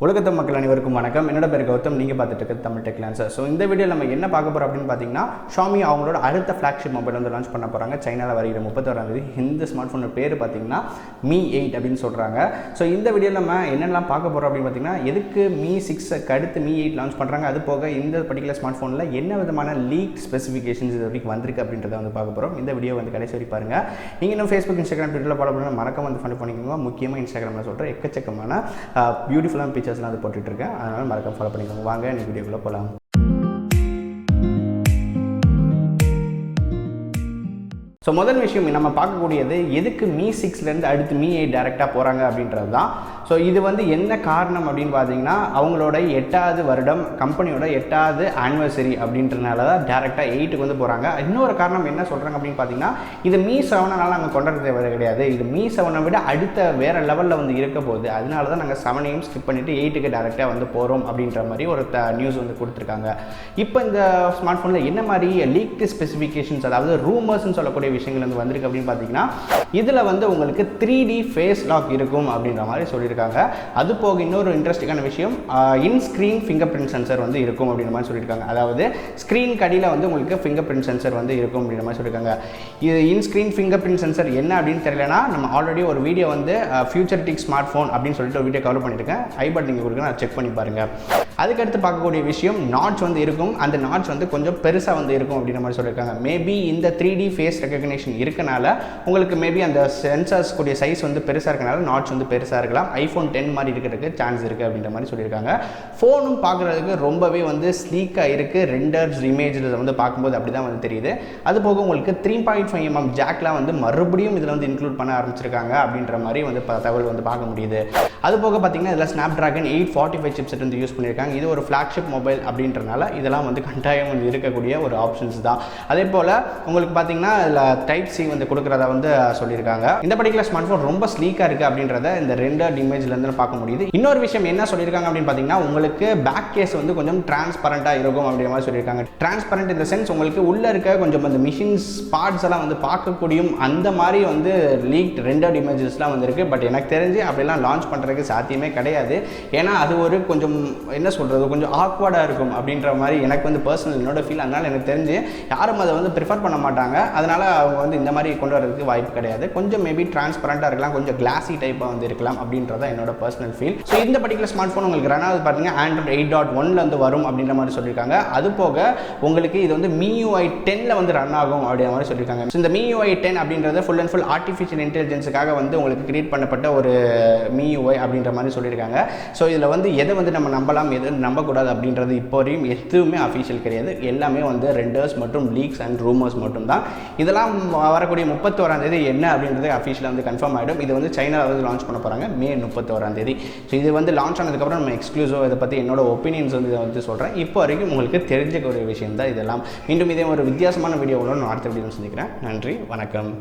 உலகத்து மக்கள் அனைவருக்கும் வணக்கம். என்னோட பேர் கௌதம். நீங்கள் பார்த்துட்டு இருக்கிறது தமிழ் TechLancer. ஸோ இந்த வீடியோவில் நம்ம என்ன பார்க்க போகிறோம் அப்படின்னு பார்த்தீங்கன்னா, Xiaomi அவங்களோட அடுத்த ஃப்ளாக்ஷிப் மொபைல் வந்து லான்ச் பண்ண போகிறாங்க. சைனாவில் வருகிற 31 இந்த ஸ்மார்ட் ஃபோனோட பேர் பார்த்தீங்கன்னா Mi8 அப்படின்னு சொல்கிறாங்க. ஸோ இந்த வீடியோவில் நம்ம என்னெல்லாம் பார்க்க போகிறோம் அப்படின்னு பார்த்தீங்கன்னா, எதுக்கு Mi6க்கு அடுத்து Mi8 லான்ச் பண்ணுறாங்க, அது போக இந்த பர்டிகுலர் ஸ்மார்ட் ஃபோனில் என்ன விதமான லீக் ஸ்பெசிஃபிகேஷன்ஸ் இது வரைக்கும் வந்திருக்கு அப்படின்றத வந்து பார்க்க போகிறோம். இந்த வீடியோ வந்து கடைசி வரை பாருங்கள். நீங்கள் இன்னும் ஃபேஸ்புக், இன்ஸ்டாகிராம், ட்விட்டரில் ஃபாலோ பண்ண மறக்காம வந்து ஃபாலோ பண்ணிக்கோங்க. முக்கியமாக இன்ஸ்டாகிராமில் சொல்கிற எக்கச்சக்கமான பியூட்டிஃபுல்லான பிக்சர்ஸ்லாம் அது போட்டுட்ருக்கேன். அதனால் மறக்காம ஃபாலோ பண்ணிக்கோங்க. வாங்க இந்த வீடியோக்குள்ளே போகலாம். ஸோ முதல் விஷயம் நம்ம பார்க்கக்கூடியது, எதுக்கு Mi6லேருந்து அடுத்து Mi8 டேரெக்டாக போகிறாங்க அப்படின்றது தான். ஸோ இது வந்து என்ன காரணம் அப்படின்னு பார்த்தீங்கன்னா, அவங்களோட 8வது வருடம், கம்பெனியோட 8வது ஆனிவர்சரி அப்படின்றனால தான் டேரெக்டாக 8க்கு வந்து போகிறாங்க. இன்னொரு காரணம் என்ன சொல்கிறாங்க அப்படின்னு பார்த்தீங்கன்னா, இது Mi7னால் நாங்கள் கொண்டாட தேவை கிடையாது, இது Mi7 விட அடுத்த வேறு லெவலில் வந்து இருக்க போகுது, அதனால தான் நாங்கள் 7ஐயும் ஸ்கிப் பண்ணிவிட்டு 8க்கு டேரெக்டாக வந்து போகிறோம் அப்படின்ற மாதிரி ஒரு நியூஸ் வந்து கொடுத்துருக்காங்க. இப்போ இந்த ஸ்மார்ட் ஃபோனில் என்ன மாதிரி லீக்டு ஸ்பெசிஃபிகேஷன்ஸ், அதாவது ரூமர்ஸ்ன்னு சொல்லக்கூடிய விஷயங்கள் வந்து வந்திருக்கு அப்படின்னு பார்த்தீங்கன்னா, இதில் வந்து உங்களுக்கு 3D ஃபேஸ் லாக் இருக்கும் அப்படின்ற மாதிரி சொல்லியிருக்காங்க. அது போக இன்னொரு இன்ட்ரெஸ்டிங்கான விஷயம், இன்ஸ்க்ரீன் ஃபிங்கர் பிரிண்ட் சென்சர் வந்து இருக்கும் அப்படின்ற மாதிரி சொல்லியிருக்காங்க. அதாவது ஸ்க்ரீன் கடியில் வந்து உங்களுக்கு ஃபிங்கர் பிரிண்ட் சென்சர் வந்து இருக்கும் அப்படின்ற மாதிரி சொல்லியிருக்காங்க. இது இன்ஸ்க்ரீன் ஃபிங்கர் பிரிண்ட் சென்சர் என்ன அப்படின்னு தெரியலனா, நம்ம ஆல்ரெடி ஒரு வீடியோ வந்து ஃபியூச்சரிட்டிக் ஸ்மார்ட் ஃபோன் அப்படின்னு சொல்லிட்டு ஒரு வீடியோ கவர் பண்ணியிருக்கேன். ஐ பட்டன் நீங்கள் கொடுக்க நான் செக் பண்ணி பாருங்கள். அதுக்கடுத்து பார்க்கக்கூடிய விஷயம், நாட்ச் வந்து இருக்கும். அந்த நாட்ச் வந்து கொஞ்சம் பெருசாக வந்து இருக்கும் அப்படின்ற மாதிரி சொல்லியிருக்காங்க. மேபி இந்த 3D ஃபேஸ் ரெகக்னேஷன் இருக்கனால உங்களுக்கு மேபி அந்த சென்சார்ஸ் கூடிய சைஸ் வந்து பெருசாக இருக்கனால நாட்ச் வந்து பெருசாக இருக்கலாம். iPhone 10 மாதிரி இருக்கிறதுக்கு சான்ஸ் இருக்குது அப்படின்ற மாதிரி சொல்லியிருக்காங்க. ஃபோனும் பார்க்குறதுக்கு ரொம்பவே வந்து ஸ்லீக்காக இருக்குது. ரெண்டர்ஸ் இமேஜில் வந்து பார்க்கும்போது அப்படி தான் வந்து தெரியுது. அது போக உங்களுக்கு 3.5mm ஜாக்லாம் வந்து மறுபடியும் இதில் வந்து இன்க்ளூட் பண்ண ஆரம்பிச்சிருக்காங்க அப்படின்ற மாதிரி வந்து தகவல் வந்து பார்க்க முடியுது. அது போக பார்த்தீங்கன்னா, இதில் Snapdragon 845 சிப்செட் வந்து யூஸ் பண்ணியிருக்காங்க. இது ஒரு ஃப்ளாக்ஷிப் மொபைல் அப்படின்றனால இதெல்லாம் வந்து கட்டாயம் வந்து இருக்கக்கூடிய ஒரு ஆப்ஷன்ஸ் தான். அதே போல் உங்களுக்கு பார்த்தீங்கன்னா இதில் Type-C வந்து கொடுக்குறதா வந்து சொல்லியிருக்காங்க. இந்த பர்டிகுலர் ஸ்மார்ட் ஃபோன் ரொம்ப ஸ்லீக்காக இருக்குது அப்படின்றத இந்த ரெண்டர் இமேஜ்லேருந்து பார்க்க முடியுது. இன்னொரு விஷயம் என்ன சொல்லியிருக்காங்க அப்படின்னு பார்த்தீங்கன்னா, உங்களுக்கு பேக் கேஸ் வந்து கொஞ்சம் டிரான்ஸ்பரண்ட்டாக இருக்கும் அப்படின்ற மாதிரி சொல்லியிருக்காங்க. டிரான்ஸ்பரண்ட் இந்த சென்ஸ், உங்களுக்கு உள்ளே இருக்க கொஞ்சம் அந்த மிஷின்ஸ் பார்ட்ஸ் எல்லாம் வந்து பார்க்கக்கூடியும் அந்த மாதிரி வந்து லீக்ட் ரெண்டர் இமேஜஸ்லாம் வந்துருக்கு. பட் எனக்கு தெரிஞ்சு அப்படிலாம் லான்ச் பண்ணுறதுக்கு சாத்தியமே கிடையாது. ஏன்னா அது ஒரு கொஞ்சம் என்ன சொல்கிறது, கொஞ்சம் ஆக்வர்டாக இருக்கும் அப்படின்ற மாதிரி எனக்கு வந்து பர்சனல் என்னோட ஃபீல். அதனால் எனக்கு தெரிஞ்சு யாரும் அதை வந்து ப்ரிஃபர் பண்ண மாட்டாங்க. அதனால் அவங்க வந்து இந்த மாதிரி கொண்டு வரதுக்கு வாய்ப்பு கிடையாது. கொஞ்சம் மேபி டிரான்ஸ்பரண்ட்டாக இருக்கலாம், கொஞ்சம் கிளாஸி டைப்பாக வந்து இருக்கலாம் அப்படின்றத என்னோட பர்சனல் ஃபீல். ஸோ இந்த பர்டிகுலர் ஸ்மார்ட் ஃபோன் உங்களுக்கு ரன் ஆகுது பார்த்தீங்கன்னா Android 8.1 வந்து வரும் அப்படின்ற மாதிரி சொல்லியிருக்காங்க. அது போக உங்களுக்கு இது வந்து Miui 10 வந்து ரன் ஆகும் அப்படின்ற மாதிரி சொல்லியிருக்காங்க. ஸோ இந்த Miui 10 அப்படின்றது ஃபுல் அண்ட் ஃபுல் ஆர்டிஃபிஷியல் இன்டெலிஜென்ஸுக்காக வந்து உங்களுக்கு கிரியேட் பண்ணப்பட்ட ஒரு Miui அப்படின்ற மாதிரி சொல்லியிருக்காங்க. ஸோ இதில் வந்து எதை வந்து நம்ம நம்பலாம், எது நம்பக்கூடாது அப்படின்றது இப்போ வரையும் எதுவுமே அஃபிஷியல் கிடையாது. எல்லாமே வந்து ரெண்டர்ஸ் மற்றும் லீக்ஸ் அண்ட் ரூமர்ஸ் மட்டும் தான். இதெல்லாம் வரக்கூடிய 31 என்ன அப்படின்றது அஃபிஷியலாக வந்து கன்ஃபார்ம் ஆகிடும். இது வந்து சைனாவில் வந்து லான்ச் பண்ண போகிறாங்க May 31. ஸோ இது வந்து லான்ச் ஆனதுக்கப்புறம் நம்ம எக்ஸ்க்ளூசிவ் இதை பற்றி என்னோட ஒப்பீனியன்ஸ் வந்து இதை வந்து சொல்கிறேன். இப்போ வரைக்கும் உங்களுக்கு தெரிஞ்ச ஒரு விஷயம் தான் இதெல்லாம். மீண்டும் இதே ஒரு வித்தியாசமான வீடியோவில் நான் அடுத்த வீடியோ சந்திக்கிறேன். நன்றி, வணக்கம்.